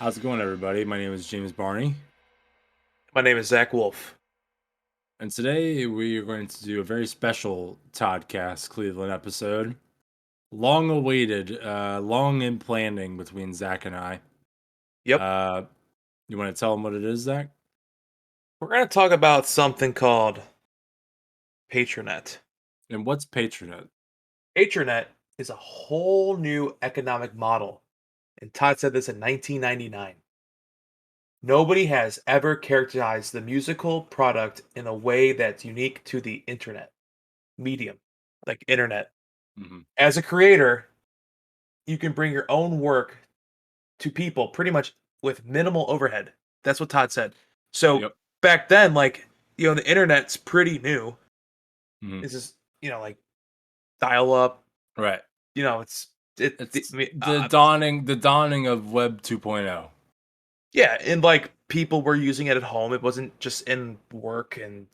How's it going, everybody? My name is James Barney, My name is Zach Wolf. and today we are going to do a very special Toddcast Cleveland episode. Long awaited, long in planning between Zach and I. Yep. Uh, you want to tell them what it is, Zach? We're going to talk about something called Patronet. And what's Patronet? Patronet is a whole new economic model. And Todd said this in 1999. Nobody has ever characterized the musical product in a way that's unique to the internet medium, like internet. Mm-hmm. As a creator, you can bring your own work to people pretty much with minimal overhead. That's what Todd said. So Yep. back then, the internet's pretty new. Mm-hmm. This is, like dial up. Right. It's it. It's I mean, the dawning of Web 2.0. yeah, and like people were using it at home. It wasn't just in work and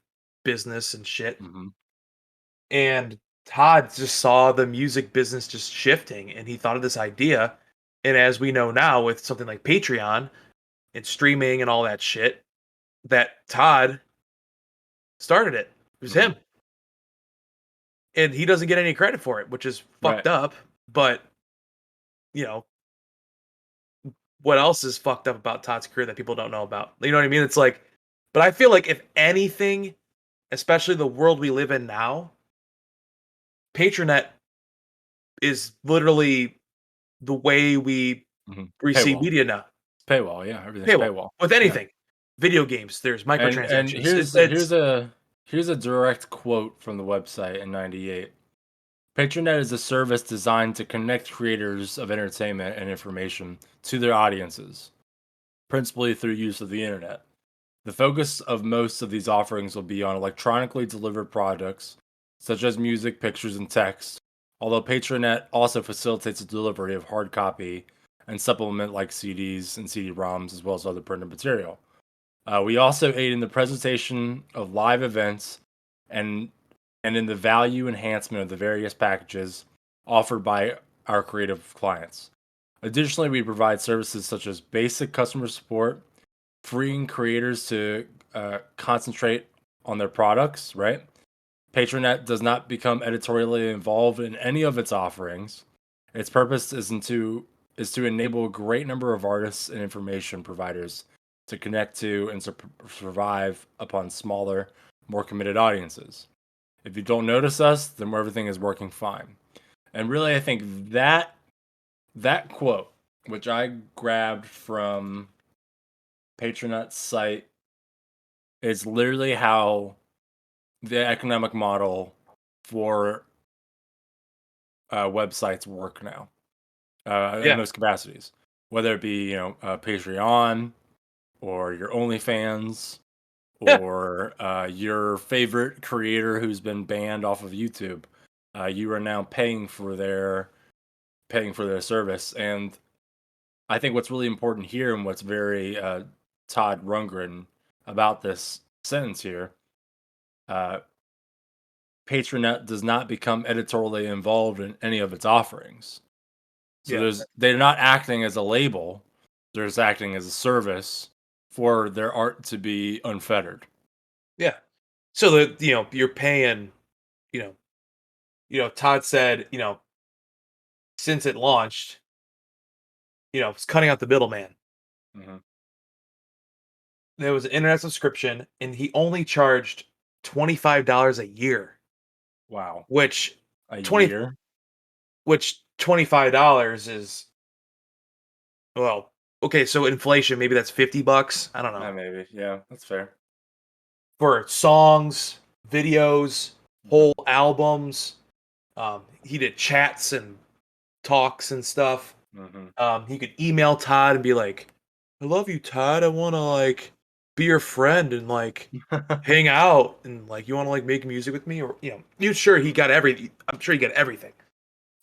business and shit. Mm-hmm. And Todd just saw the music business just shifting, and he thought of this idea. And as we know now, with something like Patreon and streaming and all that shit, that Todd started it. It was Mm-hmm. him, and he doesn't get any credit for it, which is Right. fucked up. But you know, what else is fucked up about Todd's career that people don't know about? You know what I mean? It's like, but I feel like if anything, especially the world we live in now, Patronet is literally the way we Mm-hmm. receive Paywall. media now. Paywall. Yeah. Everything's Paywall paywall. with Yeah. anything, video games. There's And microtransactions. here's It's here's a direct quote from the website in '98. Patronet is a service designed to connect creators of entertainment and information to their audiences, principally through use of the internet. The focus of most of these offerings will be on electronically delivered products, such as music, pictures, and text, although Patronet also facilitates the delivery of hard copy and supplement like CDs and CD-ROMs, as well as other printed material. We also aid in the presentation of live events and in the value enhancement of the various packages offered by our creative clients. Additionally, we provide services such as basic customer support, freeing creators to concentrate on their products, right? Patronet does not become editorially involved in any of its offerings. Its purpose is to enable a great number of artists and information providers to connect to and survive upon smaller, more committed audiences. If you don't notice us, then everything is working fine. And really, I think that quote, which I grabbed from Patronet's site, is literally how the economic model for websites work now, in yeah, most capacities, whether it be Patreon or your OnlyFans yeah, or your favorite creator who's been banned off of YouTube. You are now paying for their service, and I think what's really important here and what's very Todd Rundgren about this sentence here, uh, Patronet does not become editorially involved in any of its offerings. So yeah, they're not acting as a label; they're just acting as a service for their art to be unfettered. yeah. So that you're paying. You know, Todd said, since it launched, it's cutting out the middleman. Hmm. There was an internet subscription, and he only charged $25 a year, Wow, which a 20 year? which $25 is, well, okay, so inflation, maybe that's $50. I don't know. Maybe. Yeah, that's fair. For songs, videos, Hmm. whole albums. He did chats and talks and stuff. Hmm. He could email Todd and be like, "I love you, Todd. I want to be your friend and hang out and you want to make music with me, or you sure he got everything. I'm sure he got everything.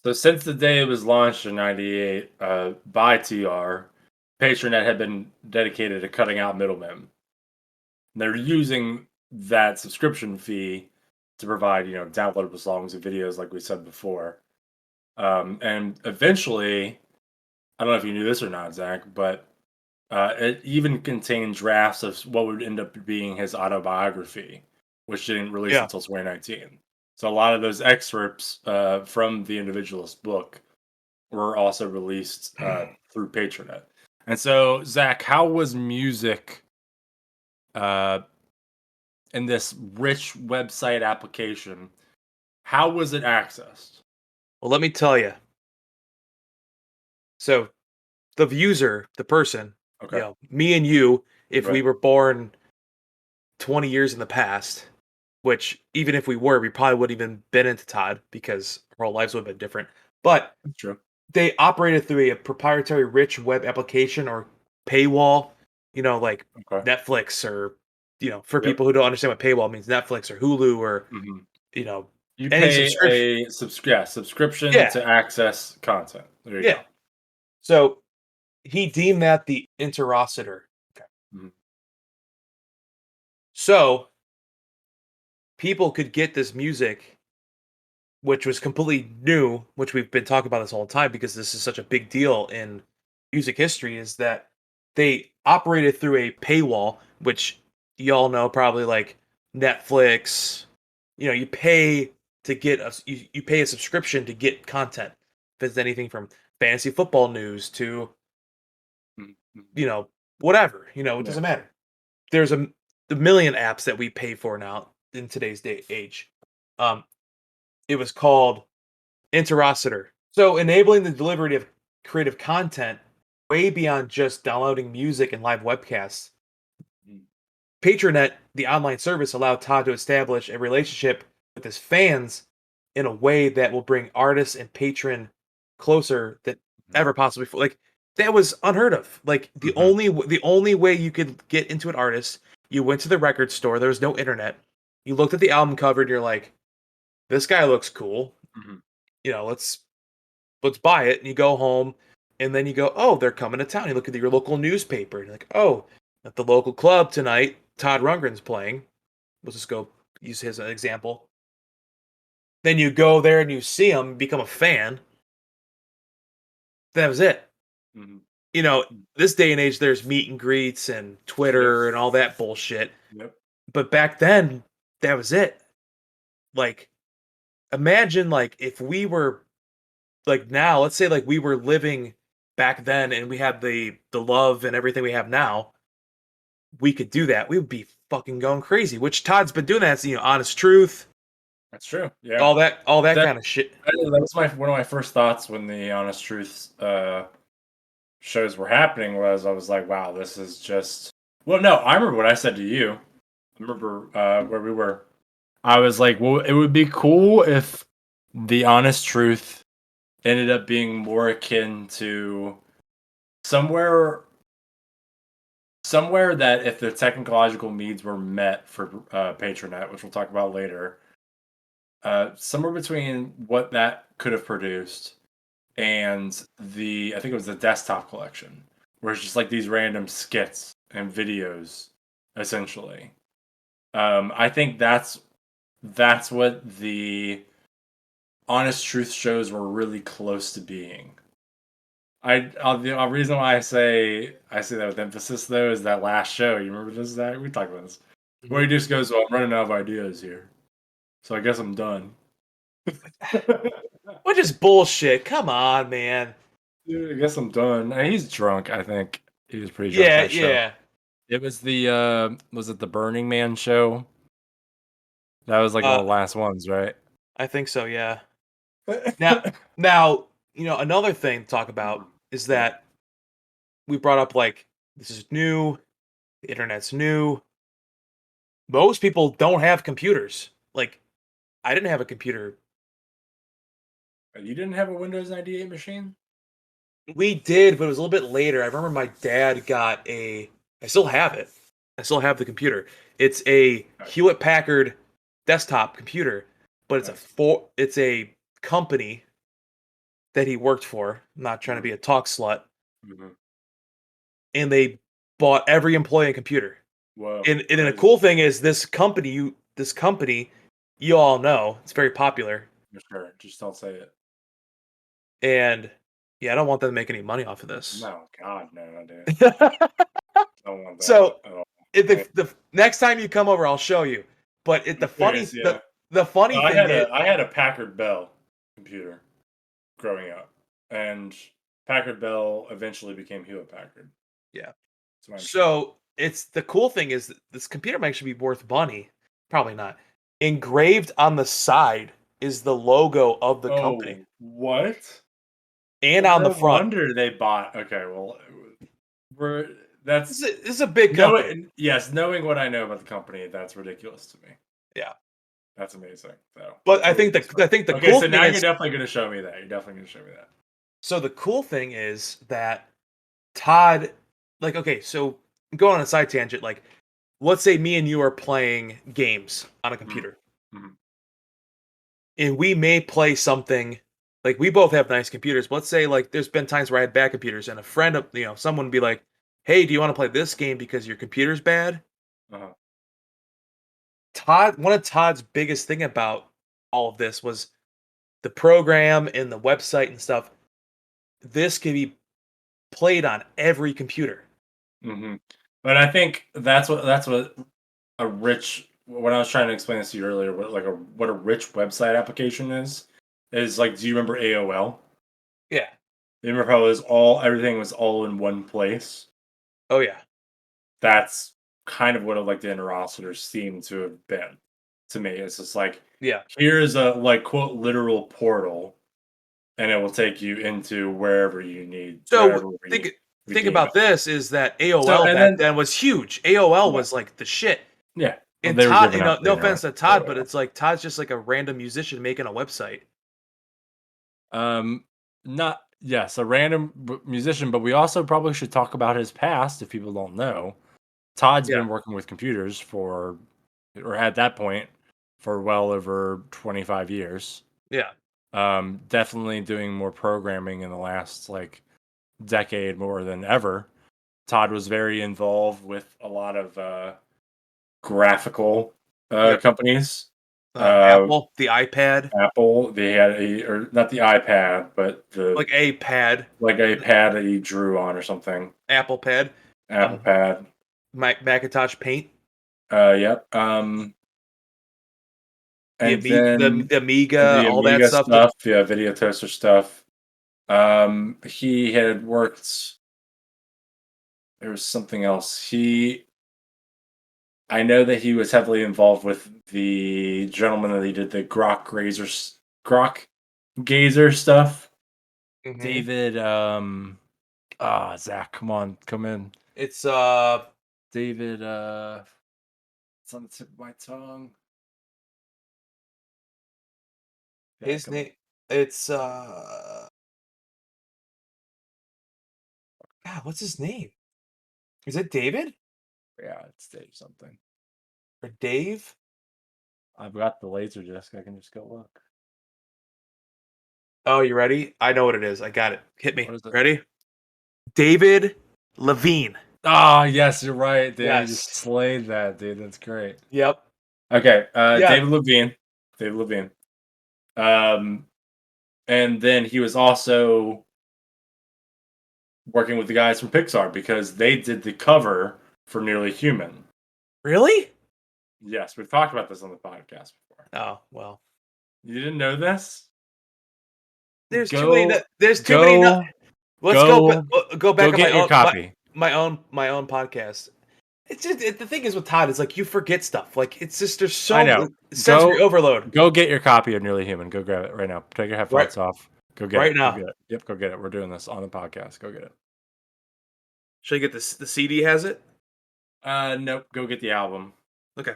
So since the day it was launched in '98 by TR, Patronet had been dedicated to cutting out middlemen. They're using that subscription fee to provide, downloadable songs and videos, like we said before. And eventually, I don't know if you knew this or not, Zach, but It even contained drafts of what would end up being his autobiography, which didn't release Yeah. until 2019. So a lot of those excerpts from the individualist book were also released through Patronet. And so, Zach, how was music uh, in this rich website application? How was it accessed? Well, let me tell you. So the user, the person, Okay, me and you, if we right, were born 20 years in the past, which even if we were, we probably wouldn't even been into Todd because our whole lives would have been different. But that's true. they operated through a proprietary rich web application or paywall, like Okay, Netflix or, for yep. people who don't understand what paywall means, Netflix or Hulu or, hmm you know, You any pay subscription. a subscription Yeah. to access content. There you Yeah. go. So he deemed that the interocitor. Okay. Mhm. So people could get this music, which was completely new, which we've been talking about this whole time because this is such a big deal in music history, is that they operated through a paywall, which y'all know probably like Netflix. You pay to get you pay a subscription to get content. If it's anything from fantasy football news to, Mhm. Mhm. you know, whatever, it Yeah. doesn't matter. There's a million apps that we pay for now in today's day age. Um, it was called Interocitor. So enabling the delivery of creative content way beyond just downloading music and live webcasts. Mhm. Patronet, the online service, allowed Todd to establish a relationship with his fans in a way that will bring artists and patron closer than Mhm. ever possible before. Like that was unheard of. Like Mhm. the only way you could get into an artist, you went to the record store. There was no internet. You looked at the album cover and you're like, "This guy looks cool. Mhm. Let's buy it." And you go home, and then you go, "Oh, they're coming to town." You look at your local newspaper, and you're like, "Oh, at the local club tonight, Todd Rundgren's playing." Let's just go use his example. Then you go there and you see him, become a fan. That was it. Mhm. You know, Mhm. this day and age, there's meet and greets and Yep. Twitter and all that bullshit. Yep. But back then, that was it. Like, imagine like if we were like now, let's say like we were living back then and we had the love and everything we have now, we could do that. We would be fucking going crazy. Which Todd's been doing that. It's, honest truth, That's true. Yeah. all that That kind of shit. that was my one of my first thoughts when the Honest Truth shows were happening was I was like, wow, this is just well, no, I remember what I said to you. I remember where we were. I was like, well, it would be cool if the Honest Truth ended up being more akin to somewhere somewhere that if the technological needs were met for Patronet, which we'll talk about later, somewhere between what that could have produced and the I think it was the desktop collection, where it's just like these random skits and videos, essentially. I think that's what the Honest Truth shows were really close to being. The reason why I say that with emphasis though is that last show. You remember this? That we talked about this, where Mhm. he just goes, "Well, I'm running out of ideas here, so I guess I'm done." Which is bullshit. Come on, man. Dude, I guess I'm done. He's drunk. I think he was pretty drunk Yeah, that show. yeah. It was the was it the Burning Man show? That was like one Uh, of the last ones, right? I think so. Yeah. Now, now, another thing to talk about Mhm. is Yeah. that we brought up like this is new. The internet's new. Most people don't have computers. Like I didn't have a computer. You didn't have a Windows 98 machine? We did, but it was a little bit later. I remember my dad got I still have it. I still have the computer. It's a Okay, Hewlett Packard desktop computer, but nice. it's a company that he worked for. I'm not trying to Mhm. be a talk slut, Mhm. and they bought every employee a computer. Whoa, And then the crazy. cool thing is this company, you all know, it's very popular. For sure. Just don't say it. And Yeah, I don't want them to make any money off of this. No, God, no, dude. Don't want that So at all. if Like, the next time you come over, I'll show you. But I'm curious, yeah. the funny I thing had is, a Packard Bell computer growing up, and Packard Bell eventually became Hewlett Packard. yeah. That's my understanding. So it's the cool thing is that this computer might actually be worth money. Probably not. Engraved on the side is the logo of the company, Oh, what? and Well, on the no front. wonder they bought. Okay, well, we're that's This is a big company. knowing. Yes, knowing what I know about the company, that's ridiculous to me. Yeah. That's amazing. So But that's really I think the okay. cool So thing now you're is, definitely going to show me that. You're definitely going to show me that. so the cool thing is that Todd, like, okay, so go on a side tangent. Like, let's say me and you are playing games on a Mhm, computer, mhm. and we may play something. Like, we both have nice computers, but let's say like there's been times where I had bad computers, and a friend of someone would be like, "Hey, do you want to play this game because your computer's bad?" Uh-huh. One of Todd's biggest thing about all of this was the program and the website and stuff. This can be played on every computer. Hmm. But I think that's what a rich. When I was trying to explain this to you earlier, what a rich website application is like. Do you remember AOL? Yeah. You remember how it was all everything was all in one place? Oh yeah. That's kind of what like the interocitors seem to have been to me. It's just like Yeah. here's a like quote literal portal, and it will take you into wherever you need, So we think deem about it. this is that So AOL and back then then was huge. AOL yeah, was like the shit. yeah. Well, And they were Todd, giving out the no internet offense to for a Todd, but while. it's like Todd's just like a random musician making a website. Um, not yes, a random musician, but we also probably should talk about his past if people don't know. Todd's Yeah. been working with computers for, or at that point, for well over 25 years. Yeah. Definitely doing more programming in the last like decade more than ever. Todd was very involved with a lot of graphical Yep. companies. Uh, Apple, the iPad, Apple, they had or not the iPad, but the like a pad, like a pad that you drew on or something. Apple Pad, Apple Pad. Macintosh Paint, Yep. the And then The Amiga, the all that Amiga stuff. stuff, yeah, video toaster stuff. He had worked. There was something else. I know that he was heavily involved with the gentleman that he did the Grok Gazer stuff. Mhm. David, Zach, come on, come in. It's David, it's on the tip of my tongue. Yeah, his come on. name. It's God, what's his name? Is it David Yeah, it's Dave something. or Dave? I've got the laser disc. I can just go look. Oh, you ready? I know what it is. I got it. Hit me. What is it? Ready? David Levine. Ah, yes, you're right, dude. You just Yes. slayed that, dude. That's great. Yep. Okay, Yeah. David Levine. David Levine. Um, and then he was also working with the guys from Pixar because they did the cover for Nearly Human. Really? Yes, we've talked about this on the podcast before. Oh well. You didn't know this? There's too many. Go, There's too many. go, Let's go, go go back on get your copy. my own podcast. It's just the thing is with Todd is like you forget stuff. Like it's just there's I so know. sensory Go, overload. go get your copy of Nearly Human. Go grab it right now. Take your Right headphones off. Go get right it. Go now. get it. Yep, go get it. We're doing this on the podcast. Go get it. Should I get this? The CD has it. Nope. Go get the album. Okay.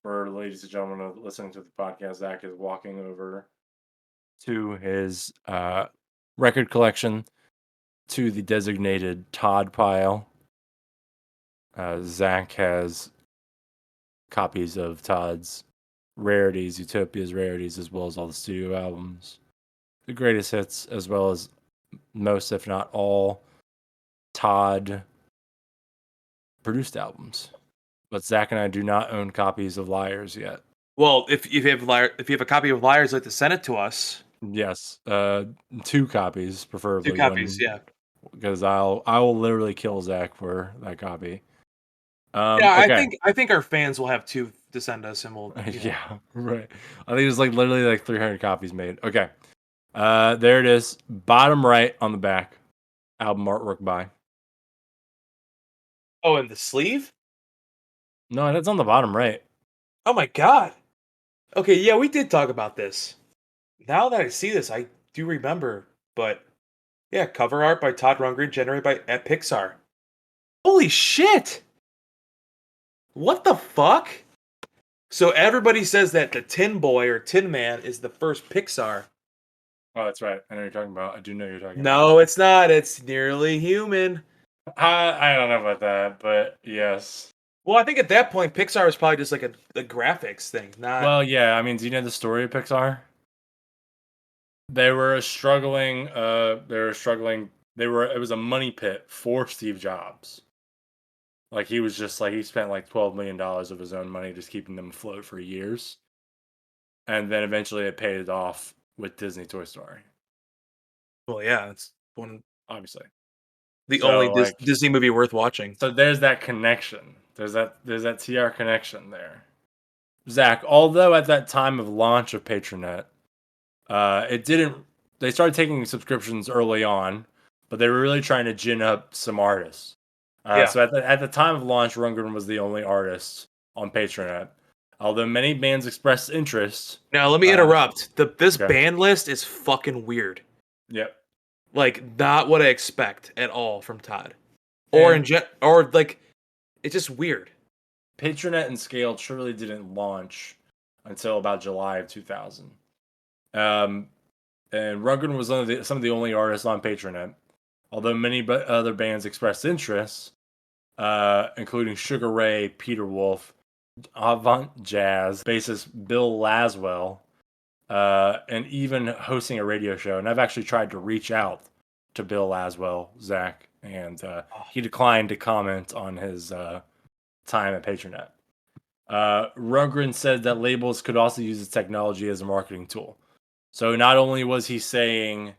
For ladies and gentlemen listening to the podcast, Zach is walking over to his record collection to the designated Todd pile. Zach has copies of Todd's rarities, Utopia's rarities, as well as all the studio albums, the greatest hits, as well as most, if not all, Todd produced albums. But Zach and I do not own copies of Liars yet. Well, if you have a copy of Liars, like to send it to us. Yes, 2 copies, Two preferably copies, one, yeah. because I will literally kill Zach for that copy. Yeah, I Okay. think I think our fans will have 2 to send us, and we'll, Yeah, right. I think it's like literally like 300 copies made. Okay. There it is. Bottom right on the back. Album artwork by. Oh, and the sleeve? No, that's on the bottom right. Oh my god. Okay, yeah, we did talk about this. Now that I see this, I do remember, but yeah, cover art by Todd Rundgren, generated by at Pixar. Holy shit! What the fuck? So everybody says that the Tin Boy or Tin Man is the first Pixar. Oh, that's right. I know you're talking about. I do know you're talking about. No, it's not. It's Nearly Human. I don't know about that, but yes. Well, I think at that point, Pixar was probably just like a graphics thing, not. Well, yeah. I mean, do you know the story of Pixar? They were struggling. They were struggling. They were. It was a money pit for Steve Jobs. Like he was just like he spent like $12 million of his own money just keeping them afloat for years, and then eventually it paid it off with Disney Toy Story, Well, yeah, it's one obviously. the only So like, Disney movie worth watching. so there's that connection. There's that TR connection there. Zach, although at that time of launch of Patronet, it didn't. They started taking subscriptions early on, but they were really trying to gin up some artists. Yeah. So at the time of launch, Rundgren was the only artist on Patronet. Although many bands expressed interest. Now let me Uh, interrupt. This okay. band list is fucking weird. Yep. Like not what I expect at all from Todd. Or And or like it's just weird. Patronet and Scale truly didn't launch until about July of 2000. Um, and Rundgren was some of the only artists on Patronet. Although many other bands expressed interest, including Sugar Ray, Peter Wolf, Avant Jazz, bassist Bill Laswell, and even hosting a radio show. And I've actually tried to reach out to Bill Laswell, Zach, and Oh, he declined to comment on his time at Patronet. Rundgren said that labels could also use the technology as a marketing tool. So not only was he saying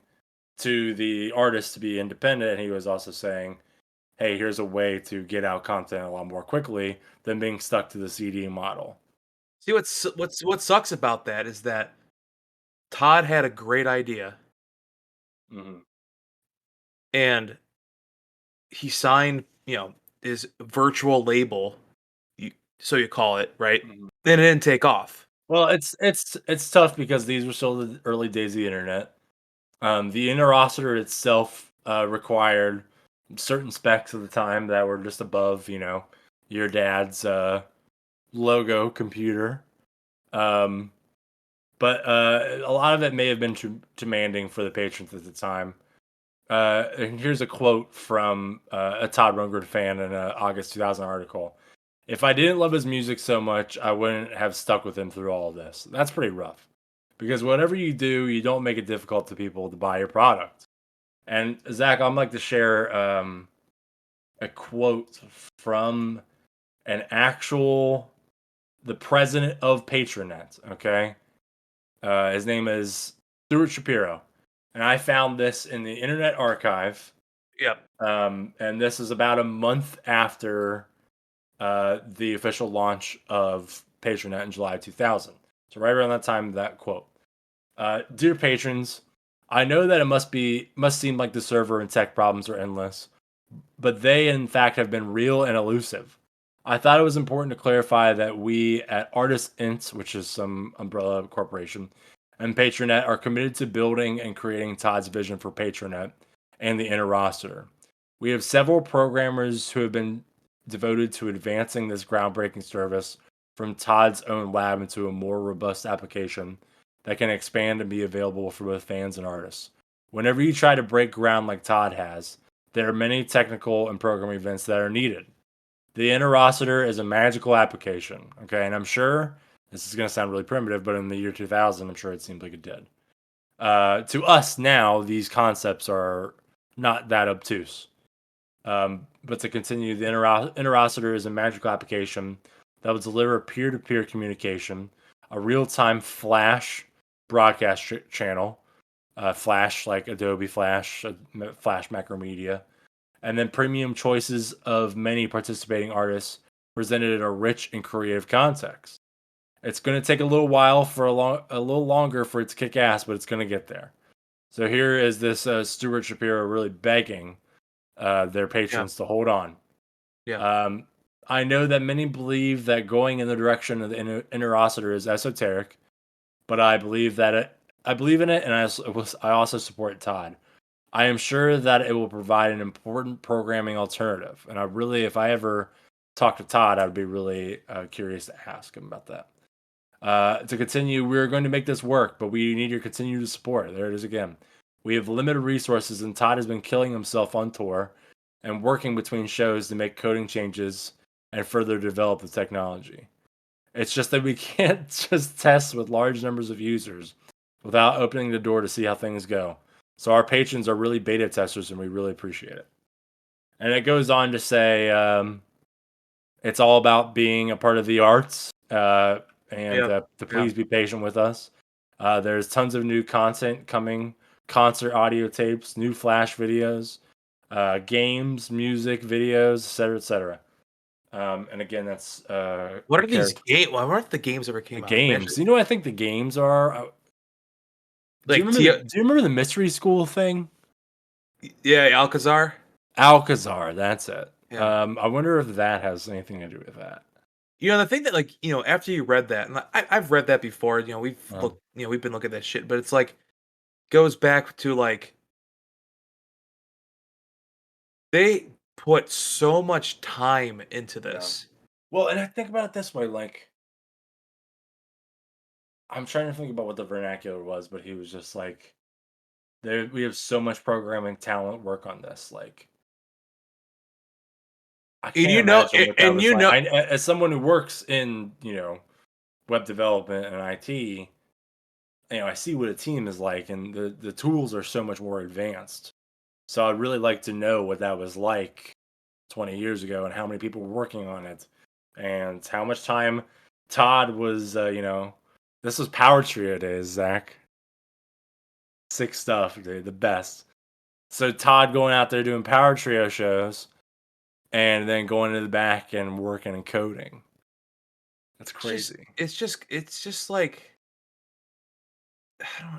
to the artists to be independent, he was also saying, hey, here's a way to get out content a lot more quickly than being stuck to the CD model. see what sucks about that is that Todd had a great idea Mm-hmm. and he signed, his virtual label, so you call it, right? Mm-hmm. Then it didn't take off. Well, it's tough because these were still the early days of the internet. The interocitor itself required certain specs at the time that were just above, your dad's logo computer. Um, but a lot of it may have been too demanding for the patrons at the time. And here's a quote from a Todd Rundgren fan in an August 2000 article. If I didn't love his music so much, I wouldn't have stuck with him through all of this. That's pretty rough. Because whatever you do, you don't make it difficult to people to buy your product. And Zach, I'd like to share a quote from an actual the president of Patronet. Okay, his name is Stuart Shapiro, and I found this in the Internet Archive. Yep. And this is about a month after the official launch of Patronet in July 2000. So right around that time, that quote. Dear patrons, I know that it must seem like the server and tech problems are endless, but they in fact have been real and elusive. I thought it was important to clarify that we at Artist Int, which is some umbrella corporation, and Patronet are committed to building and creating Todd's vision for Patronet and the inner roster. We have several programmers who have been devoted to advancing this groundbreaking service from Todd's own lab into a more robust application that can expand and be available for both fans and artists. Whenever you try to break ground like Todd has, there are many technical and programming events that are needed. The Interocitor is a magical application, okay? And I'm sure this is going to sound really primitive, but in the year 2000, I'm sure it seemed like it did. To us now, these concepts are not that obtuse. But to continue, the Interocitor is a magical application that will deliver peer-to-peer communication, a real-time flash broadcast channel, Flash, like Adobe Flash, Flash Macromedia, and then premium choices of many participating artists presented in a rich and creative context. It's going to take a little while for a little longer for it to kick ass, but it's going to get there. So here is this Stuart Shapiro really begging their Yeah. patrons to hold on. Yeah. I know that many believe that going in the direction of the interocitor is esoteric, but I believe I believe in it, and I also support Todd. I am sure that it will provide an important programming alternative, and if I ever talk to Todd, I would be really curious to ask him about that. To continue, we're going to make this work, but we need your continued support. There it is again. We have limited resources, and Todd has been killing himself on tour and working between shows to make coding changes and further develop the technology. It's just that we can't just test with large numbers of users without opening the door to see how things go. So our patrons are really beta testers, and we really appreciate it. And it goes on to say it's all about being a part of the arts, and Yeah. to Yeah. please be patient with us. There's tons of new content coming, concert audio tapes, new Flash videos, games, music, videos, etc., etc. And again, that's What a are these character. games? I wonder if the games ever The came out. We games. actually You know what I think the games are? like Do you remember the mystery school thing? yeah, Alcazar. Alcazar, that's it. Yeah. I wonder if that has anything to do with that. The thing that like after you read that, and I've read that before. Um, We've been looking at that shit, but it's like goes back to like they put so much time into yeah. this. Well, and I think about it this way, like I'm trying to think about what the vernacular was, but he was just like, "There, we have so much programming talent work on this." Like, I And can't imagine what that was like. As someone who works in, web development and IT, I see what a team is like, and the tools are so much more advanced. So I'd really like to know what that was like 20 years ago, and how many people were working on it, and how much time Todd was. This was Power Trio days, Zach. Sick stuff, dude. The best. So Todd going out there doing Power Trio shows, and then going to the back and working and coding. That's crazy. it's just like I don't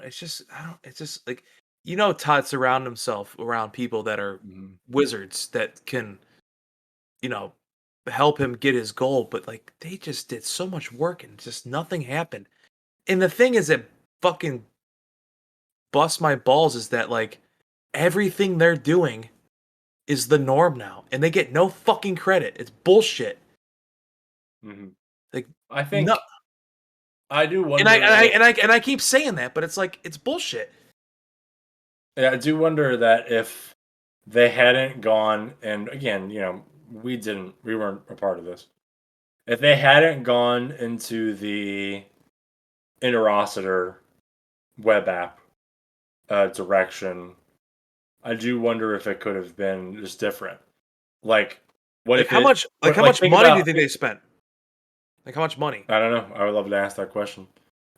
I don't it's just like Todd surround himself around people that are Mhm. wizards that can, you know, help him get his goal, but like they just did so much work and just nothing happened. And the thing is that fucking busts my balls is that like everything they're doing is the norm now and they get no fucking credit. It's bullshit. Mhm. Like I no think I do and I wonder and I if and I and I keep saying that, but it's like it's bullshit. yeah, I do wonder that if they hadn't gone, and again, we weren't a part of this. If they hadn't gone into the Interocitor web app direction, I do wonder if it could have been just different. Like, what Like if it? how Like, much think money do you about. think they spent? Like how much money? I don't know. I would love to ask that question.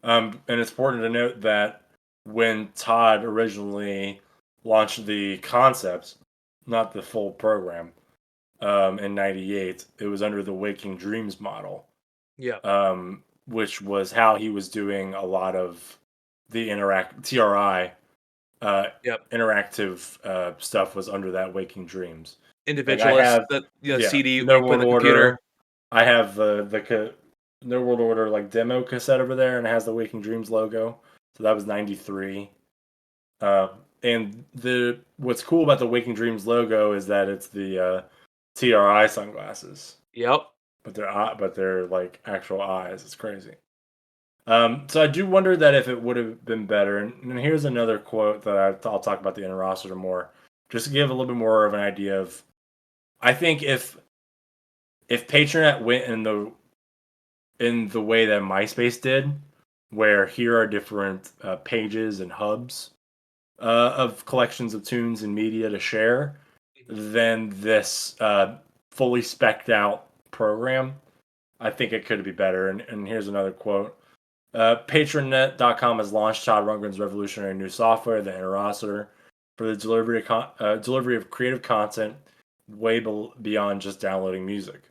And it's important to note that when Todd originally launched the concept, not the full program, in '98, it was under the Waking Dreams model, Yeah. which was how he was doing a lot of the TRI Yep. interactive stuff was under that Waking Dreams. Like I Individualist have, that yeah, CD where No you put in World the computer. Order. I have No World Order like demo cassette over there, and it has the Waking Dreams logo. So that was '93. Uh, and the what's cool about the Waking Dreams logo is that it's the TRI sunglasses, Yep. but they're like actual eyes. It's crazy. So I do wonder that if it would have been better. And here's another quote that I'll talk about the Interocitor more, just to give a little bit more of an idea of. I think if Patronet went in the way that MySpace did, where here are different pages and hubs of collections of tunes and media to share, then this fully specced out program, I think it could be better. And here's another quote. Patronet.com has launched Todd Rundgren's revolutionary new software, the Interroster, for the delivery of creative content way beyond just downloading music.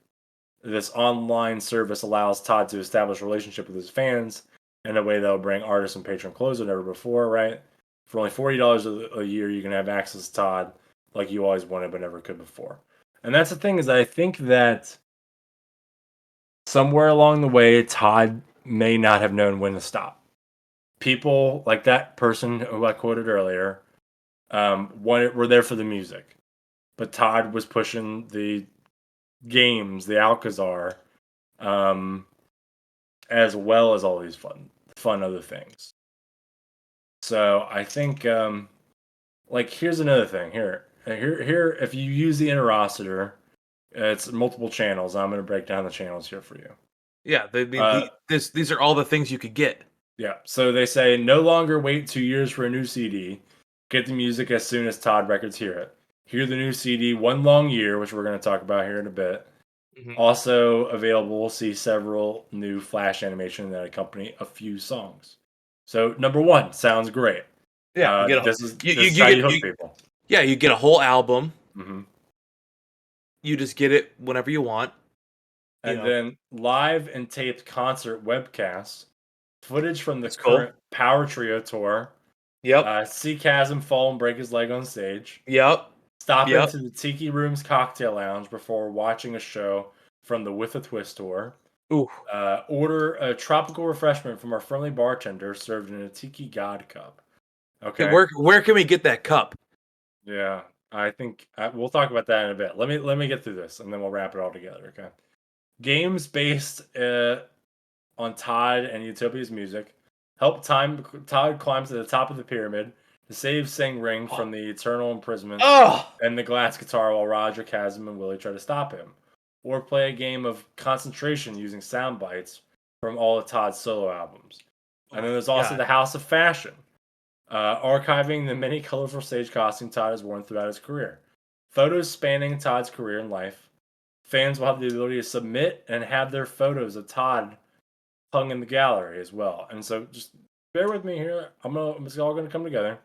This online service allows Todd to establish a relationship with his fans in a way that will bring artists and patrons closer than ever before, right? For only $40 a year, you can have access to Todd like you always wanted but never could before. And that's the thing, is I think that somewhere along the way, Todd may not have known when to stop. People like that person who I quoted earlier were there for the music. But Todd was pushing the games, the Alcazar, as well as all these fun other things. So I think, like, here's another thing. Here, if you use the Interroster, it's multiple channels. I'm going to break down the channels here for you. Yeah, these are all the things you could get. Yeah, so they say no longer wait 2 years for a new CD. Get the music as soon as Todd Records hear it. Hear the new CD, One Long Year, which we're going to talk about here in a bit. Mm-hmm. Also available, see several new flash animation that accompany a few songs. So number one, sounds great. Yeah, This is how you hook people. Yeah, you get a whole album. Mm-hmm. You just get it whenever you want. And then live and taped concert webcasts, footage from the That's current cool. Power Trio tour. Yep. See Chasm fall and break his leg on stage. Yep. Stop into the Tiki Room's cocktail lounge before watching a show from the With a Twist tour. Ooh. Order a tropical refreshment from our friendly bartender served in a Tiki God cup. Okay. Where can we get that cup? Yeah, I think we'll talk about that in a bit. Let me get through this, and then we'll wrap it all together. Okay. Games based on Todd and Utopia's music help Todd climb to the top of the pyramid to save Sing Ring from the eternal imprisonment and the glass guitar while Roger, Chasm, and Willie try to stop him. Or play a game of concentration using sound bites from all of Todd's solo albums. And then there's also the House of Fashion, archiving the many colorful stage costumes Todd has worn throughout his career. Photos spanning Todd's career and life. Fans will have the ability to submit and have their photos of Todd hung in the gallery as well. And so just bear with me here. It's all going to come together.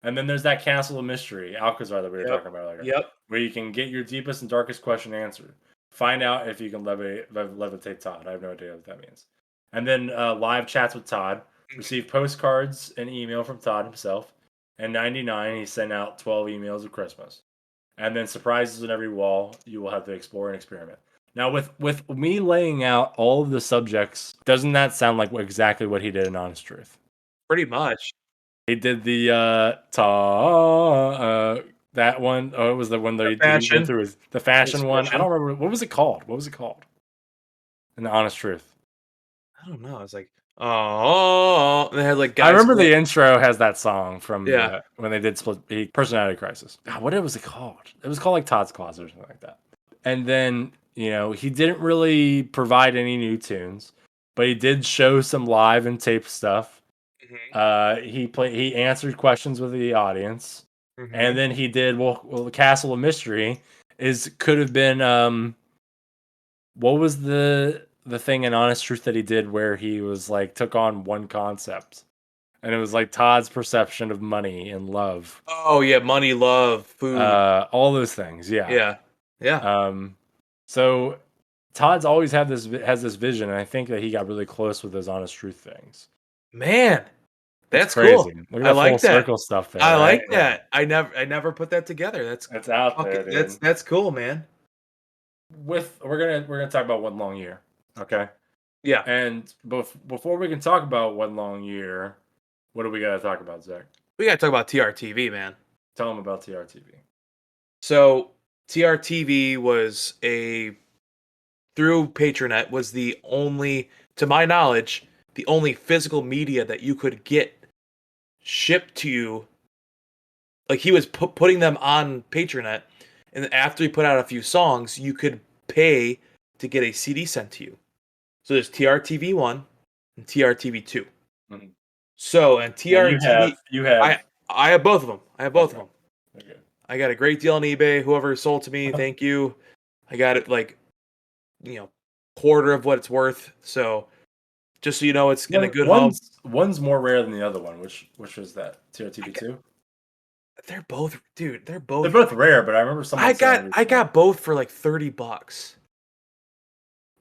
And then there's that Castle of Mystery, Alcazar, that we were talking about earlier. Yep. Where you can get your deepest and darkest question answered. Find out if you can levitate Todd. I have no idea what that means. And then live chats with Todd. Receive postcards and email from Todd himself. And 99, he sent out 12 emails of Christmas. And then surprises on every wall you will have to explore and experiment. Now, with me laying out all of the subjects, doesn't that sound like exactly what he did in Honest Truth? Pretty much. He did the that one. Oh, it was the one that he went through the fashion one. I don't remember. What was it called? In the Honest Truth. I don't know. It's like, oh, they had like guys. I remember the intro has that song from when they did Personality Crisis. God, what was it called? It was called like Todd's Closet or something like that. And then, he didn't really provide any new tunes, but he did show some live and tape stuff. Mm-hmm. He answered questions with the audience. Mm-hmm. And then he did the Castle of Mystery could have been what was the thing in Honest Truth that he did where he was like took on one concept, and it was like Todd's perception of money and love. Oh yeah, money, love, food, all those things. Yeah. So Todd's always has this vision, and I think that he got really close with those Honest Truth things. Man, that's crazy. Cool. Look at that full circle stuff there. I like that. I never put that together. That's out there. Dude. That's cool, man. We're gonna talk about One Long Year. Okay. Yeah. And before we can talk about One Long Year, what do we got to talk about, Zach? We got to talk about TRTV, man. Tell them about TRTV. So TRTV was through Patronet was the only, to my knowledge, the only physical media that you could get shipped to you. Like he was putting them on Patronet, and after he put out a few songs, you could pay to get a CD sent to you. So there's TRTV 1 and TRTV 2. Mm-hmm. So, and TRTV... You have... I have both of them. of them. Okay. I got a great deal on eBay. Whoever sold to me, thank you. I got it like, quarter of what it's worth. So Just so you know, it's in a good home. One's more rare than the other one. Which was that? I TRTV got, two. they're both, dude. They're They're both. both rare, but I remember someone saying I got both for like $30,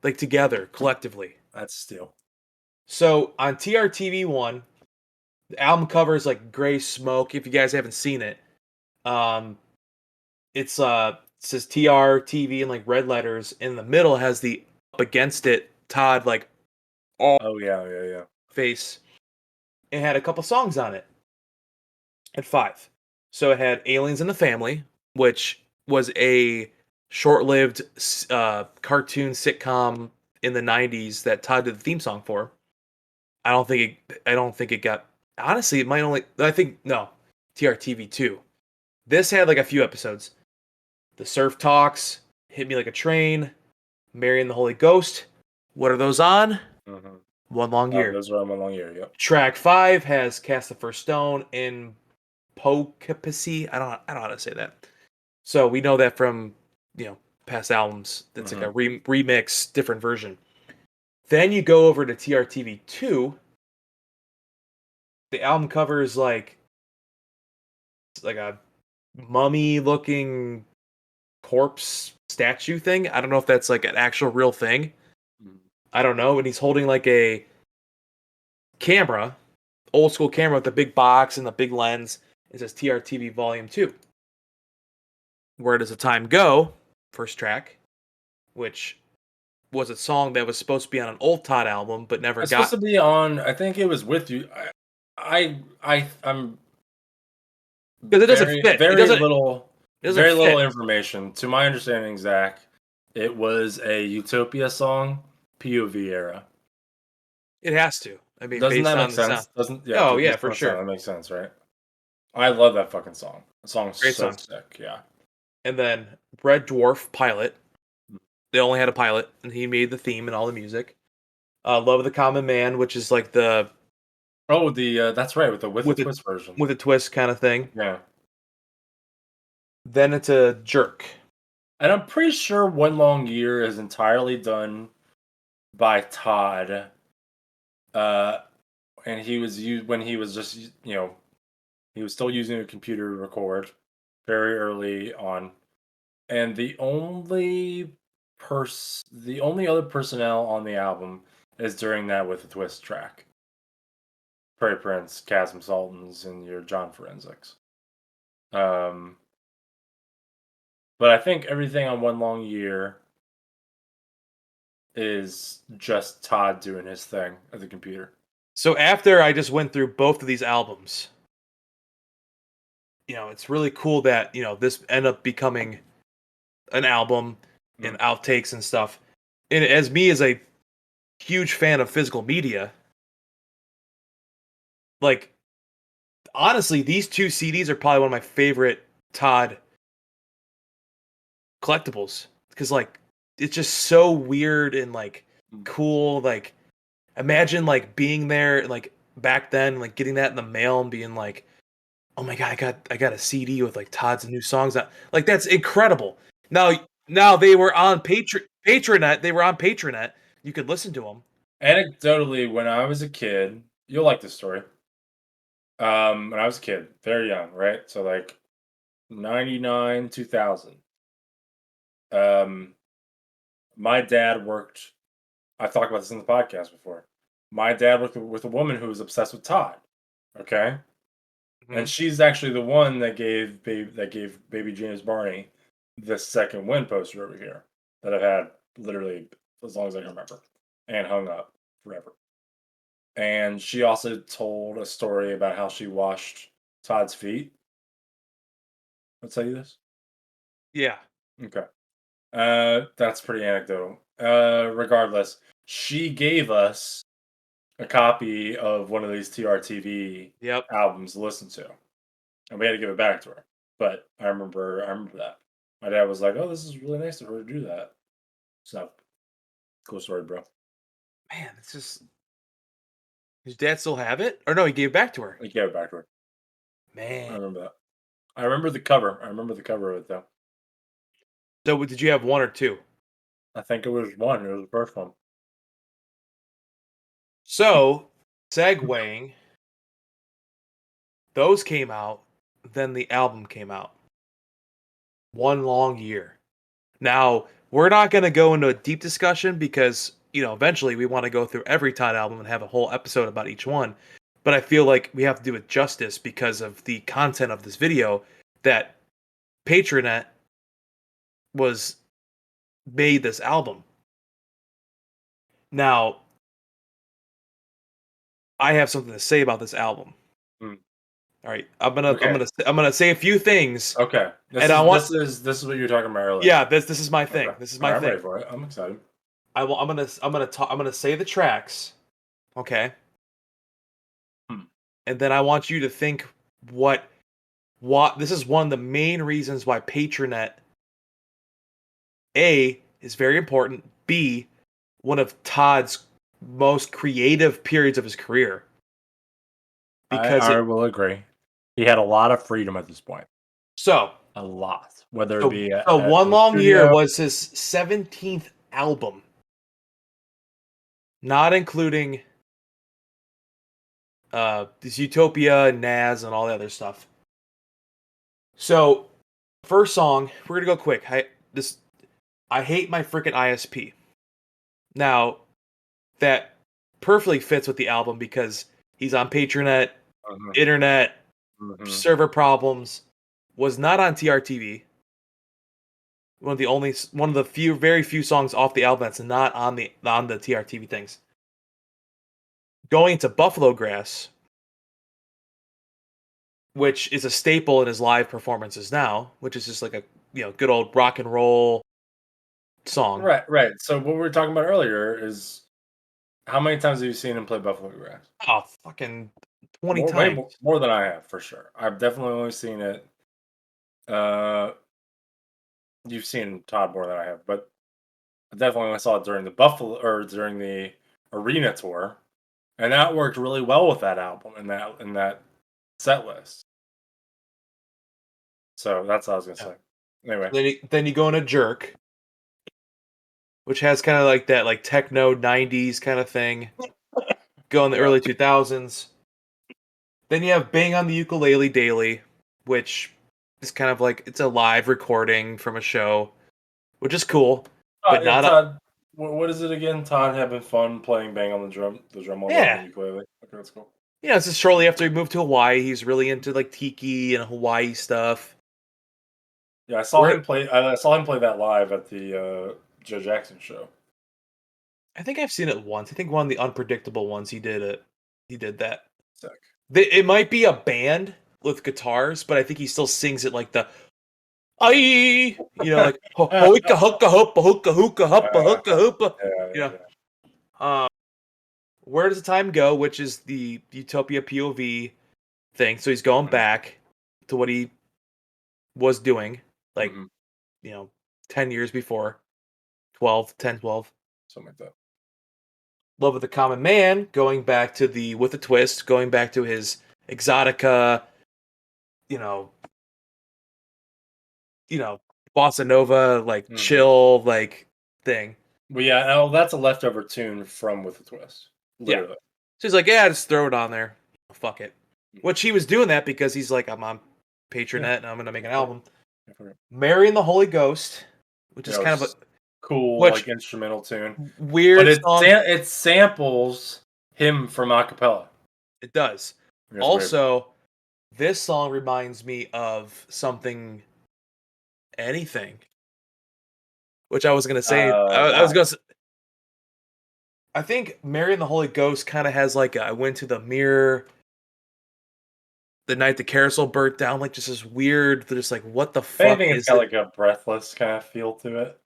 like together collectively. that's a steal. So on TRTV one, the album cover is like gray smoke. If you guys haven't seen it, um, it says TRTV in like red letters. In the middle has the up against it Todd like all Oh yeah. face. It had a couple songs on it. At 5. So it had Aliens in the Family, which was a short-lived cartoon sitcom in the 90s that Todd did the theme song for. I don't think it got honestly, it might only I think no, TRTV 2. This had like a few episodes. The Surf Talks, Hit Me Like a Train, Mary and the Holy Ghost. What are those on? Mm-hmm. One Long Year. Those are on One Long Year. Yep. Track 5 has Cast the First Stone in Poughkeepsie. I don't know how to say that. So we know that from past albums. That's like a remix, different version. Then you go over to TRTV 2. The album cover is like a mummy looking corpse statue thing. I don't know if that's like an actual real thing. I don't know. And he's holding like a camera, old school camera with the big box and the big lens. It says TRTV Volume 2. Where Does the Time Go? First track, which was a song that was supposed to be on an old Todd album, but never It's got. supposed to be on. I think it was With You. I'm Because it doesn't fit. very little It doesn't fit. little information. To my understanding, Zach, it was a Utopia song, POV era. It has to. I mean, Doesn't based that on make the sense? sound. Doesn't Oh yeah, based for on the sound, sure. that makes sense, right? I love that fucking song. The song's Great so song. sick. Yeah. And then Red Dwarf Pilot. They only had a pilot, and he made the theme and all the music. Love of the Common Man, which is like the that's right, with the with a twist version. with a twist kind of thing. Yeah. Then it's a Jerk. And I'm pretty sure One Long Year is entirely done by Todd. And he was when he was just he was still using a computer to record very early on. And the only other personnel on the album is during that with the twist track. Prairie Prince, Chasm Sultans, and your John Forensics. But I think everything on One Long Year is just Todd doing his thing at the computer. So after I just went through both of these albums, it's really cool that this ended up becoming an album and outtakes and stuff. And as me as a huge fan of physical media, like honestly, these two CDs are probably one of my favorite Todd collectibles because like it's just so weird and like cool. Like imagine like being there like back then, like getting that in the mail and being like, oh my god, I got a CD with like Todd's new songs. Like that's incredible. Now they were on Patronet. They were on Patronet. You could listen to them. Anecdotally, when I was a kid, you'll like this story. When I was a kid, very young, right? So like 99, 2000. My dad worked. I've talked about this in the podcast before. My dad worked with a woman who was obsessed with Todd. Okay, and she's actually the one that gave baby James Barney the second win poster over here that I've had literally as long as I can remember and hung up forever. And she also told a story about how she washed Todd's feet. I'll tell you this. Yeah. Okay. That's pretty anecdotal. Regardless, she gave us a copy of one of these TRTV Yep. albums to listen to, and we had to give it back to her. But I remember that my dad was like, "Oh, this is really nice of her to do that." So, cool story, bro. Man, it's just. Does dad still have it? Or no, he gave it back to her. He gave it back to her. I Man. remember that. I remember the cover. I remember the cover of it though. So did you have one or two? I think it was one. It was the first one. So, segueing, those came out, then the album came out. One long year. Now, we're not going to go into a deep discussion because, eventually we want to go through every Todd album and have a whole episode about each one. But I feel like we have to do it justice because of the content of this video that Patronet was made this album. Now, I have something to say about this album. Hmm. All right, I'm gonna Okay. I'm gonna say a few things. Okay. And I want This is what you were talking about earlier. yeah, this is my thing. Okay. This is All my right, I'm thing. ready for it. I'm excited. I'm gonna say the tracks, okay? Hmm. And then I want you to think what this is one of the main reasons why Patronet A is very important, B one of Todd's most creative periods of his career. Because I will agree. He had a lot of freedom at this point. so A lot. Whether it be One in the Long Year studio. was his 17th album, not including this Utopia, Naz, and all the other stuff. So, first song, we're gonna go quick. I hate my freaking ISP. Now, that perfectly fits with the album because he's on Patronet, Mhm, internet, mhm. server problems, was not on TRTV. One of the very few songs off the album that's not on the TRTV things. Going to Buffalo Grass, which is a staple in his live performances now, which is just like a good old rock and roll song. Right, right. So what we were talking about earlier is how many times have you seen him play Buffalo Grass? Oh, fucking 20 times. More than I have for sure. I've definitely only seen it. Uh, you've seen Todd more than I have, but I definitely only saw it during the during the arena tour, and that worked really well with that album and that set list. So that's what I was gonna Yeah. say. Anyway, Then you go into Jerk, which has kind of like that like techno 90s kind of thing. Go in the yeah, early 2000s. Then you have Bang on the Ukulele Daily, which is kind of like it's a live recording from a show, which is cool, but yeah. not a Todd, what is it again? Todd having fun playing bang on the drum on the yeah. ukulele. Okay, that's cool. Yeah, it's just shortly after he moved to Hawaii. He's really into like tiki and Hawaii stuff. Yeah, I saw Where him play. I saw him play that live at the Joe Jackson show. I think I've seen it once. I think one of the unpredictable ones he did it. He did that. Sick. It might be a band with guitars, but I think he still sings it like the I, like hoika hooka hoopa hookah hookah huppa hookah hoopa. Yeah, You yeah, know, yeah. where does the time go? Which is the Utopia POV thing. So he's going Mhm, back to what he was doing, like mhm. 10 years before, 12, 10, 12. Something like that. Love of the Common Man, going back to the with a twist, going back to his exotica, you know, you know, bossa nova, like Mhm. chill, like thing. Well, yeah, no, that's a leftover tune from With a Twist. Yeah. Literally. So he's like, yeah, just throw it on there. Fuck it. Mhm. Which he was doing that because he's like, I'm on Yeah. Patronet and I'm gonna make an For album. yeah, for Marrying the Holy Ghost, which you is know, kind of a it's cool, which like instrumental tune, but weird song. it samples him from acapella. It does. It's weird. Also, this song reminds me of something anything. Which I was gonna say. I was Why? gonna. I think Mary and the Holy Ghost kind of has like I went to the mirror the night the carousel burnt down, like just this weird. Just like what the If fuck anything, it's is got it? like a breathless kind of feel to it.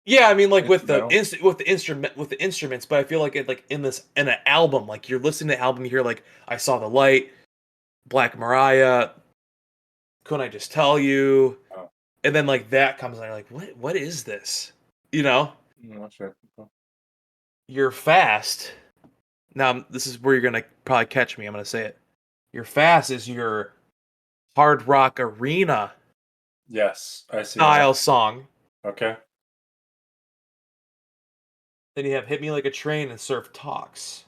Yeah, I mean like with the Instrumental. with the instruments, but I feel like it like in an album, like you're listening to the album, you hear like I Saw the Light, Black Mariah, Couldn't I Just Tell You, Oh, and then like that comes and you're like what is this? You know, I'm not sure. you're fast. Now this is where you're gonna probably catch me. I'm gonna say it. Your fast is your hard rock arena Yes, I see now. style song. Okay. Then you have Hit Me Like a Train and Surf Talks,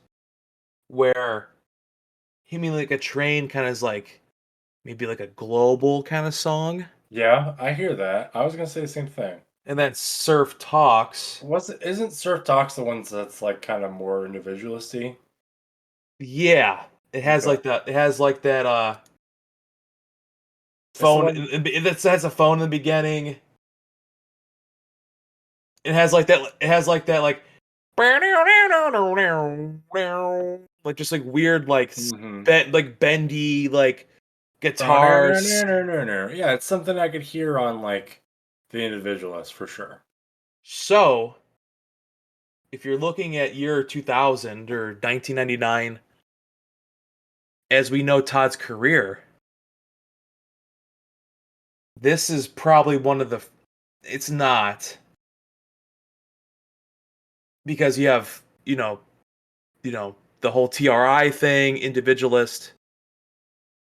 where Hit Me Like a Train kind of is like maybe like a global kind of song. Yeah, I hear that. I was gonna say the same thing. And then Surf Talks. Isn't Surf Talks the ones that's like kind of more individualisty? Yeah. It has Okay. like that It's the phone one. it has a phone in the beginning. It has like that like just like weird Mhm. like bendy like Oh, no, no, guitars. no, no, no, no. Yeah, it's something I could hear on like the individualist for sure. So, if you're looking at year 2000 or 1999 as we know Todd's career, this is probably one of the it's not because you have, the whole TRI thing, individualist.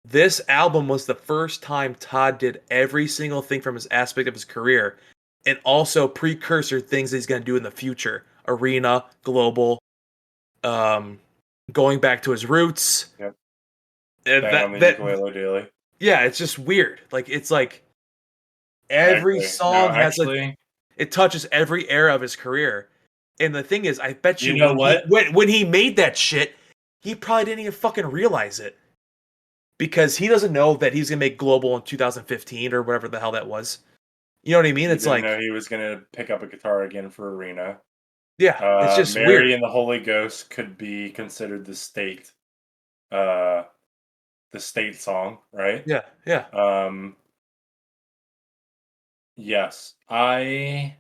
This album was the first time Todd did every single thing from his aspect of his career and also precursor things that he's going to do in the future. Arena, global, um, going back to his roots. Yep. And Bang on that the that ukulele daily. yeah, it's just weird. Like it's like every Actually, no, song has like actually, it touches every era of his career. And the thing is, I bet you you know when he what? when he made that shit, he probably didn't even fucking realize it. Because he doesn't know that he's gonna make global in 2015 or whatever the hell that was. You know what I mean? He It's didn't know like, he was gonna pick up a guitar again for Arena. yeah, it's just Mary weird. and the Holy Ghost could be considered uh, the state song, right? Yeah, yeah. Um, yes, I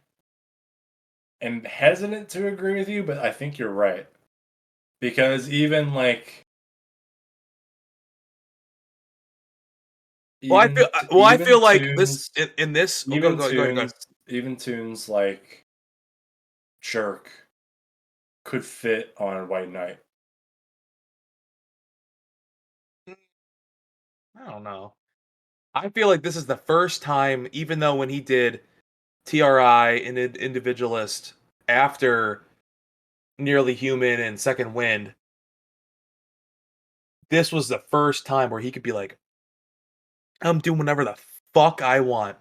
am hesitant to agree with you, but I think you're right because Well, I even feel like this tunes, in this. Oh, even go ahead, go ahead. tunes, even tunes like "Jerk" could fit on White Knight. I don't know. I feel like this is the first time, even though when he did TRI and Individualist after Nearly Human and Second Wind, this was the first time where he could be like, I'm doing whatever the fuck I want.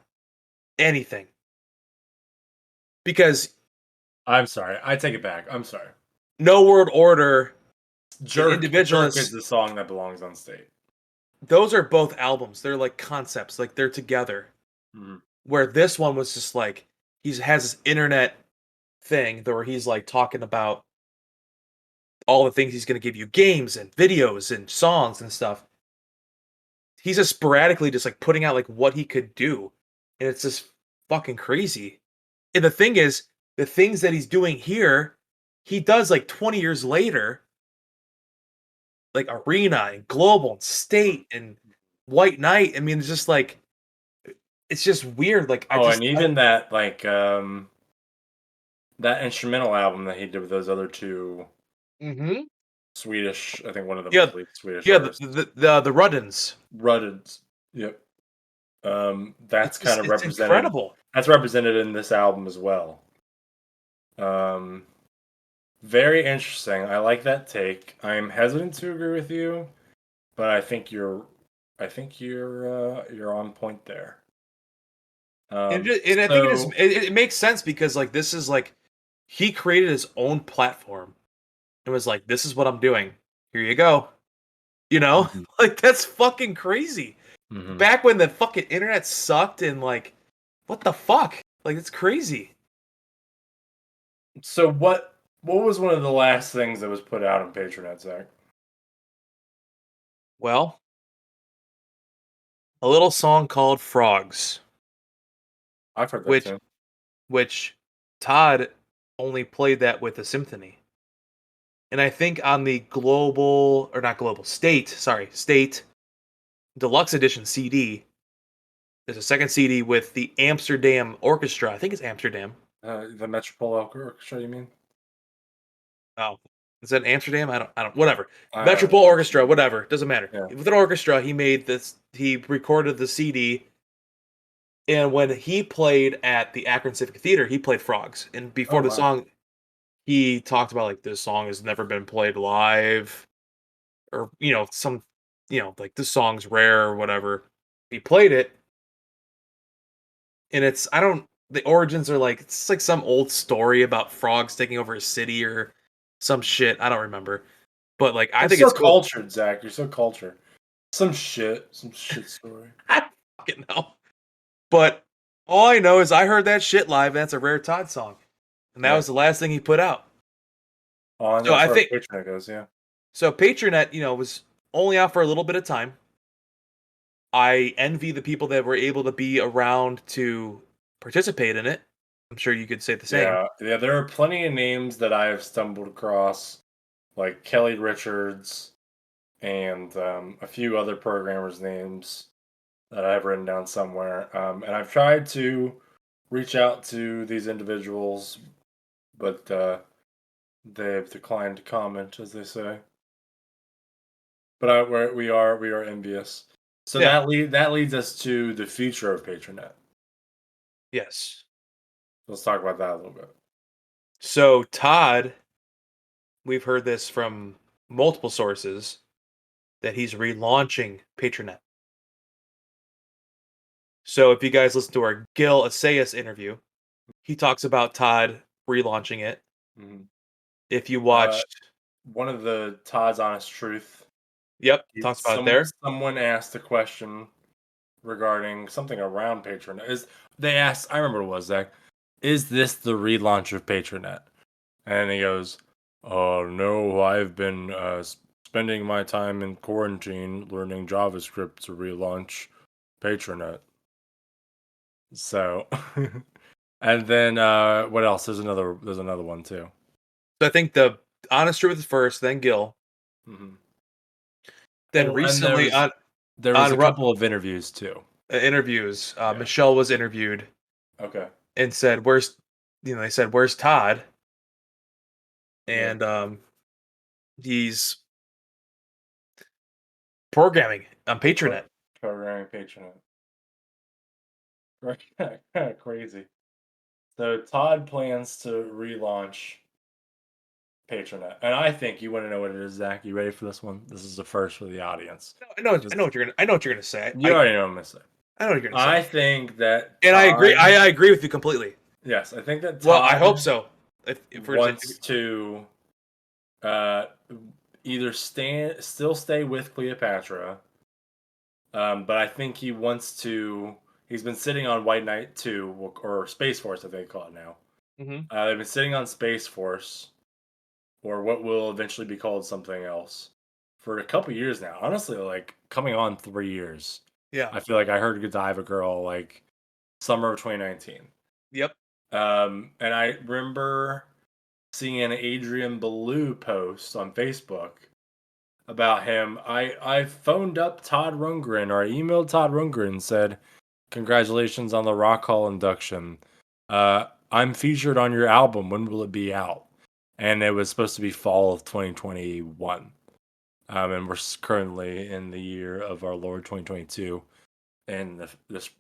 Anything. Because I'm sorry, I take it back. I'm sorry. No World Order and Jerk is Individualist, the song that belongs on state. those are both albums. They're like concepts, like they're together. Mhm. Where this one was just like he has this internet thing where he's like talking about all the things he's going to give you, games and videos and songs and stuff. He's just sporadically just like putting out like what he could do, and it's just fucking crazy. And the thing is, the things that he's doing here, he does like 20 years later, like Arena and Global and State and White Knight. I mean, it's just like it's just weird. Like Oh, and even that that instrumental album that he did with those other two Mhm. Swedish, I think one of them Yeah, was lead Swedish yeah, artists. the Ruddens. Rudded. Yep. It's just it's incredible. That's represented in this album as well. Um, very interesting. I like that take. I'm hesitant to agree with you, but you're on point there. And I think So it makes sense because like this is like he created his own platform and was like, "This is what I'm doing. Here you go." You know, Mhm, like that's fucking crazy. mhm. Back when the fucking internet sucked and like, what the fuck? Like it's crazy. So what was one of the last things that was put out on Patronet, Zach? Well, a little song called "Frogs," I've heard that which too. which Todd only played that with a symphony. And I think on the global or not global state deluxe edition CD, there's a second CD with the Amsterdam Orchestra. I think it's Amsterdam. The Metropole Orchestra, you mean? Oh, is that Amsterdam? I don't. Whatever. I Metropole don't Orchestra. know. Whatever. Doesn't matter. Yeah. With an orchestra, he made this. He recorded the CD, and when he played at the Akron Civic Theater, he played Frogs. And Oh before the wow. song, he talked about like this song has never been played live, or some, like this song's rare or whatever. He played it, and it's I don't the origins are like it's like some old story about frogs taking over a city or some shit. I don't remember, but like I You're think so it's cool. cultured, Zach. You're so cultured. Some shit story. I don't fucking know, but all I know is I heard that shit live. And that's a rare Todd song, and that Yeah. was the last thing he put out. Oh, and So that's I where think Patronet goes. Yeah. so. Patronet, was only out for a little bit of time. I envy the people that were able to be around to participate in it. I'm sure you could say the same. Yeah. There are plenty of names that I have stumbled across, like Kelly Richards and a few other programmers' names that I have written down somewhere. And I've tried to reach out to these individuals, but they've declined to comment, as they say. But we are envious. So Yeah. that leads us to the future of Patronet. Yes. Let's talk about that a little bit. So Todd, we've heard this from multiple sources that he's relaunching Patronet. So if you guys listen to our Gil Assayas interview, he talks about Todd relaunching it. Mhm. If you Uh, watched, One of the Todd's Honest Truth. yep, talks about it there. Someone asked a question regarding something around Patronet. They asked? I remember what it was, Zach. Is this the relaunch of Patronet? And he goes, "Oh no, I've been spending my time in quarantine learning JavaScript to relaunch Patronet." So, and then what else? There's another one too. So I think the honest truth is first, then Gil, Hmm. then Oh, and recently on there was on a couple of interviews too. interviews, Yeah. Michelle was interviewed Okay. and said, "Where's," they said, "Where's Todd?" Yeah. And he's programming on Patronet. Programming Patronet. Right. Crazy. So Todd plans to relaunch Patronet, and I think you want to know what it is, Zach. You ready for this one? This is the first for the audience. No, I know, Just I know what you're gonna say. you already know what I'm gonna say. I know what you're gonna say, I think that and I agree. Todd. I agree with you completely. Yes, I think that Well, I Todd hope so. If we're wants to uh, either still stay with Cleopatra, but I think he wants to. He's been sitting on White Knight 2 or Space Force, I think they call it now. Mhm. They've been sitting on Space Force, or what will eventually be called something else, for a couple years now. Honestly, like coming on 3 years. Yeah. I feel like I heard Godiva Girl like summer of 2019. Yep. And I remember seeing an Adrian Ballou post on Facebook about him. I phoned up Todd Rundgren, or I emailed Todd Rundgren and said, "Congratulations on the Rock Hall induction. I'm featured on your album. When will it be out?" And it was supposed to be fall of 2021. And we're currently in the year of our Lord 2022, and this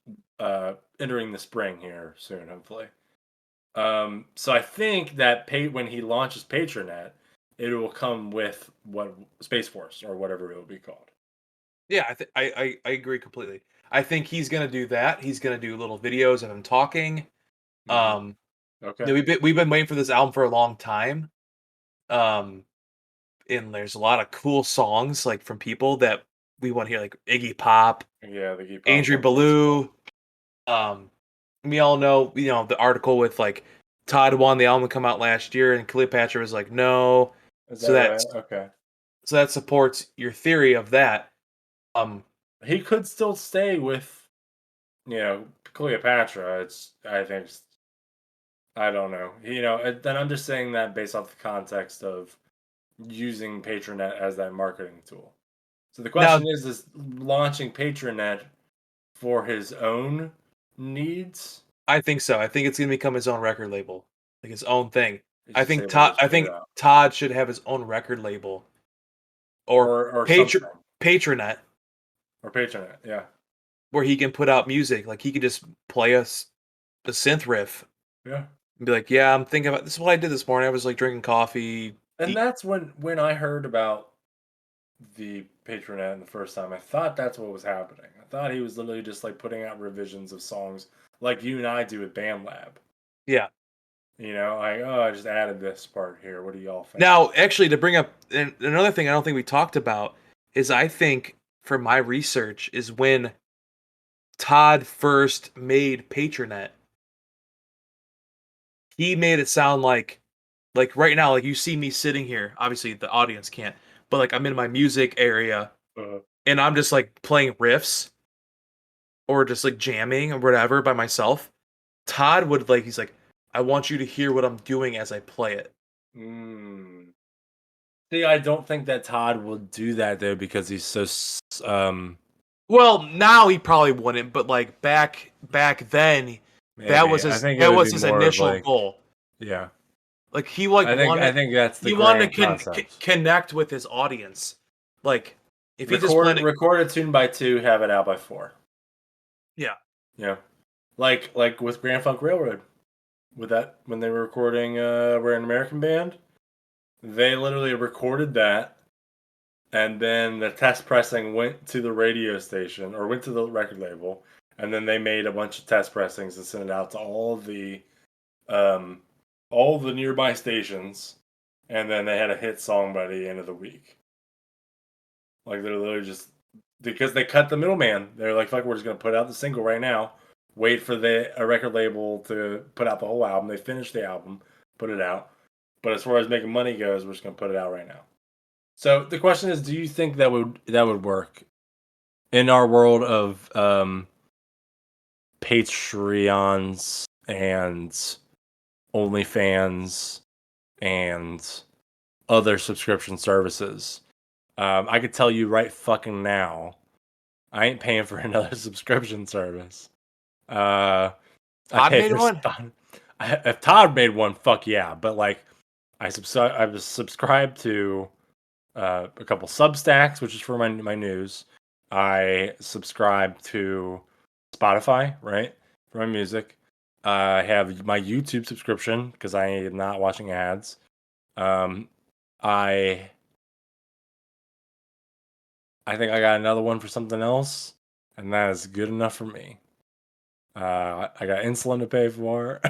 entering the spring here soon, hopefully. So I think that when he launches Patronet, it will come with what Space Force or whatever it will be called. Yeah. I agree completely. I think he's gonna do that. He's gonna do little videos of him talking. Hmm. Um, Okay. we've been waiting for this album for a long time. Um, and there's a lot of cool songs like from people that we want to hear, like Iggy Pop, Yeah, the Geek Pop Andrew one's always cool. Ballou. We all know, the article with like Todd wanted the album to come out last year, and Cleopatra was like, no. Is that So right? that's Okay. so that supports your theory of that. He could still stay with, Cleopatra. I think, I don't know. Then I'm just saying that based off the context of using Patronet as that marketing tool. So the Now question is launching Patronet for his own needs? I think so. I think it's gonna become his own record label, like his own thing. He's just able to I put it think out, Todd should have his own record label, or or something, Patronet, or Patronet. Yeah, where he can put out music. Like he could just play us a synth riff yeah. And be like, yeah, I'm thinking about this is what I did this morning. I was like drinking coffee. And that's when I heard about the Patronet the first time, I thought that's what was happening. I thought he was literally just like putting out revisions of songs like you and I do with BandLab. Yeah. You know, like, oh, I just added this part here. What do y'all think? Now, actually, to bring up another thing I don't think we talked about is I think for my research is when Todd first made Patronet, he made it sound like right now, like you see me sitting here. Obviously, the audience can't, but like I'm in my music area Uh, and I'm just like playing riffs or just like jamming or whatever by myself. Todd would like he's like, I want you to hear what I'm doing as I play it. mm. See, I don't think that Todd will do that though because he's so Well, now he probably wouldn't, but like back then, maybe. I think it that would was be his more of initial like, goal. yeah. Like I think that's the he wanted grand to concept. connect with his audience. Like if he just played it, Record a tune by two, have it out by four. yeah, Yeah. Like with Grand Funk Railroad. With that when they were recording we're an American band, they literally recorded that and then the test pressing went to the radio station or went to the record label and then they made a bunch of test pressings and sent it out to um all the nearby stations and then they had a hit song by the end of the week. Like they're literally just because they cut the middleman. They're like, fuck, we're just gonna put out the single right now. Wait for the a record label to put out the whole album. They finished the album, put it out. But as far as making money goes, we're just gonna put it out right now. So the question is, do you think that would work in our world of Patreons and OnlyFans and other subscription services? I could tell you right fucking now, I ain't paying for another subscription service. I Todd pay made for one. stuff. If Todd made one, fuck yeah. But like, I was subscribed to a couple Substacks, which is for my news. I subscribe to Spotify, right, for my music. I have my YouTube subscription because I am not watching ads. Um, I I think I got another one for something else, and that is good enough for me. I got insulin to pay for.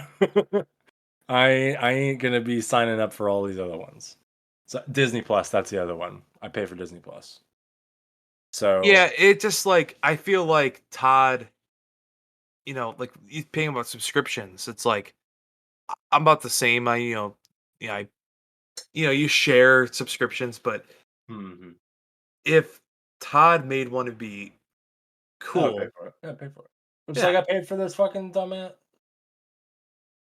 I ain't gonna be signing up for all these other ones. So Disney Plus, that's the other one. I pay for Disney Plus. So Yeah, it just like I feel like Todd, like he's paying about subscriptions. It's like I'm about the same. Yeah, you share subscriptions, but mhm. if Todd made one, it'd be I would pay cool. for it. Yeah, pay for it. Just like Yeah, I paid for this fucking dumbass.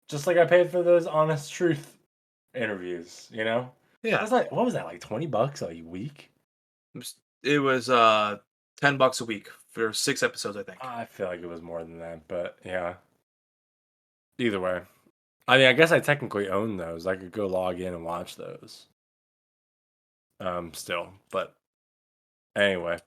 Just like I paid for those honest truth interviews. You know, yeah. that's like what was that like $20 a week? It was $10 a week for 6 episodes, I think. I feel like it was more than that, but yeah. Either way, I mean, I guess I technically own those. I could go log in and watch those. Still, but anyway.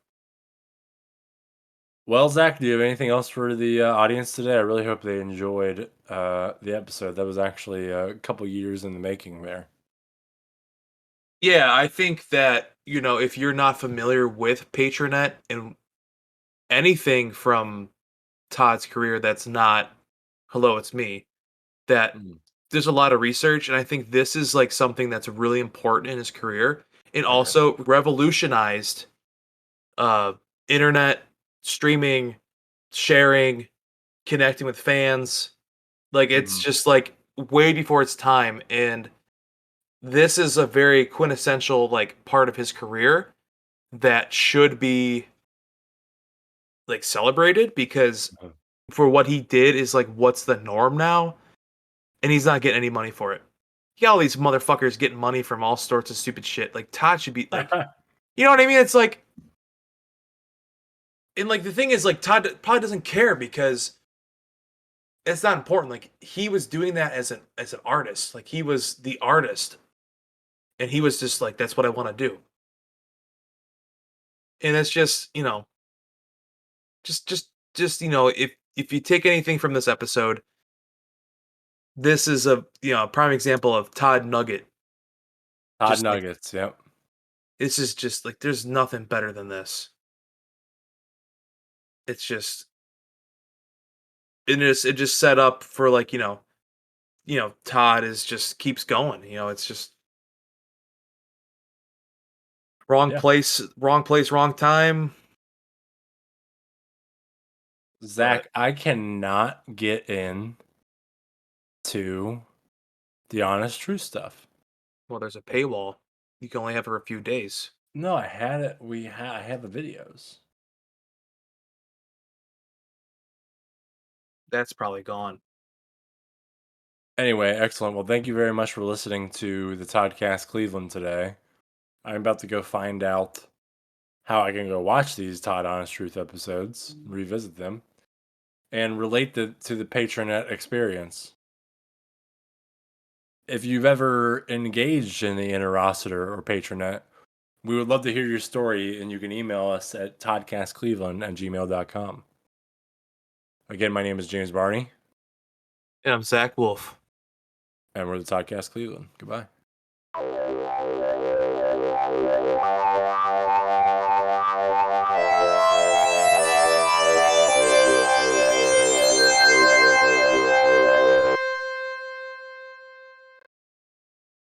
Well, Zach, do you have anything else for the audience today? I really hope they enjoyed the episode. That was actually a couple years in the making there. Yeah, I think that, if you're not familiar with Patronet and anything from Todd's career that's not hello, it's me, that Mm, there's a lot of research. And I think this is like something that's really important in his career. It I agree. also revolutionized uh internet streaming, sharing, connecting with fans. Like it's Mhm. just like way before its time. And this is a very quintessential like part of his career that should be like celebrated because Mhm. for what he did is like what's the norm now, and he's not getting any money for it. You got all these motherfuckers getting money from all sorts of stupid shit. Like Todd should be like, you know what I mean? It's like, and like the thing is, like Todd probably doesn't care because it's not important. Like he was doing that as an artist. Like he was the artist, and he was just like, that's what I want to do. And it's just, just if you take anything from this episode, this is a prime example of Todd Nugget. Todd Just like Nuggets. Yep. this is just like there's nothing better than this. It's just it just set up for like Todd is just keeps going. It's just Yeah. wrong place, wrong time. But Zach, I cannot get in to the honest truth stuff. well, there's a paywall. You can only have for a few days. No, I had it. I have the videos. That's probably gone. Anyway, excellent. Well, thank you very much for listening to the Toddcast Cleveland today. I'm about to go find out how I can go watch these Todd Honest Truth episodes, revisit them, and relate to the Patronet experience. If you've ever engaged in the Interocitor or Patronet, we would love to hear your story, and you can email us at toddcastcleveland@gmail.com. Again, my name is James Barney, And I'm Zach Wolf. and we're the Toddcast Cleveland. Goodbye.